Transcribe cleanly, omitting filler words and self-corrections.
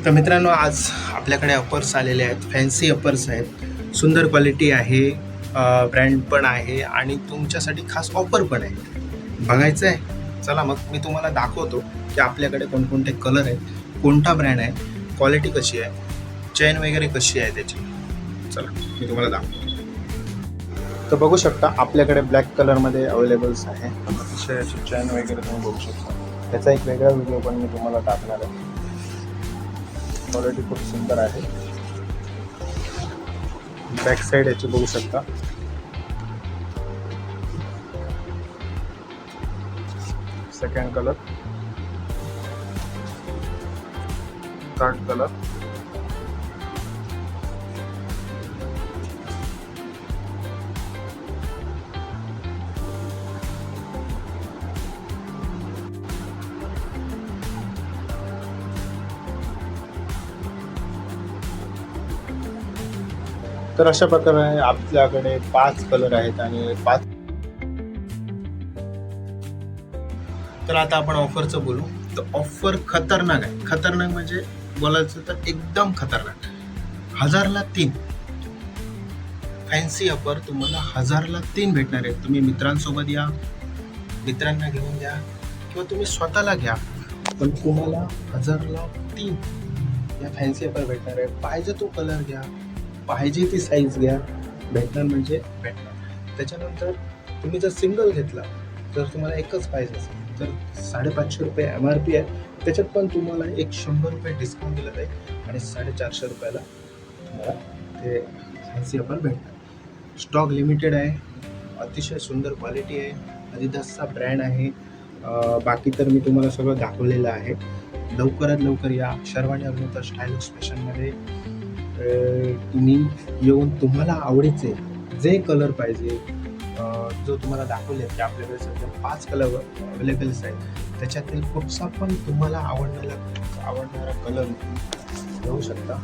तर मित्रांनो, आज आपल्याकडे अपर्स आलेले आहेत. फॅन्सी अपर्स आहेत, सुंदर क्वालिटी आहे, ब्रँड पण आहे आणि तुमच्यासाठी खास ऑफर पण आहे. बघायचं आहे? चला मग मी तुम्हाला दाखवतो की आपल्याकडे कोणकोणते कलर आहेत, कोणता ब्रँड आहे, क्वालिटी कशी आहे, चेन वगैरे कशी आहे त्याची. चला मी तुम्हाला दाखवतो. तर बघू शकता आपल्याकडे ब्लॅक कलरमध्ये अवेलेबल्स आहे. अतिशय अशी चेन वगैरे तुम्ही बघू शकता. त्याचा एक वेगळा व्हिडिओ पण मी तुम्हाला टाकणार आहे. क्वालिटी खूप सुंदर आहे. बॅक साईड याची बघू शकता. सेकंड कलर, थर्ड कलर, तर अशा प्रकारे आपल्याकडे 5 कलर आहेत आणि 5. तर आता आपण ऑफरचं बोलू. तर ऑफर खतरनाक आहे. खतरनाक म्हणजे बोलायचं तर एकदम खतरनाक. 1000ला 3 फॅन्सी ऑफर तुम्हाला 1000ला 3 भेटणार आहे. तुम्ही मित्रांसोबत या, मित्रांना घेऊन द्या किंवा तुम्ही स्वतःला घ्या, पण तुम्हाला 1000ला 3 या फॅन्सी ऑफर भेटणार आहे. पाहिजे तो कलर घ्या, पाहिजे ती साईज घ्या, भेटणार म्हणजे भेटणार. त्याच्यानंतर तुम्ही जर सिंगल घेतला तर तुम्हाला एकच पाहिजे असेल तर 550 रुपये MRP आहे. त्याच्यात पण तुम्हाला एक 100 रुपये डिस्काउंट दिलं जाईल आणि 450 रुपयाला तुम्हाला ते फॅन्सी ऑफर भेटणार. स्टॉक लिमिटेड आहे. अतिशय सुंदर क्वालिटी आहे. adidas ब्रँड आहे. बाकी तर मी तुम्हाला सगळं दाखवलेलं आहे. लवकरात लवकर या. शर्वाणी अभिनेता स्टायलिश फॅशनमध्ये तुम्ही येऊन तुम्हाला आवडीचे जे कलर पाहिजे, जो तुम्हाला दाखवले की आपल्याकडे सध्या 5 कलर अवेलेबल्स आहेत, त्याच्यातील कुठचा पण तुम्हाला आवडणारा कलर घेऊ शकता.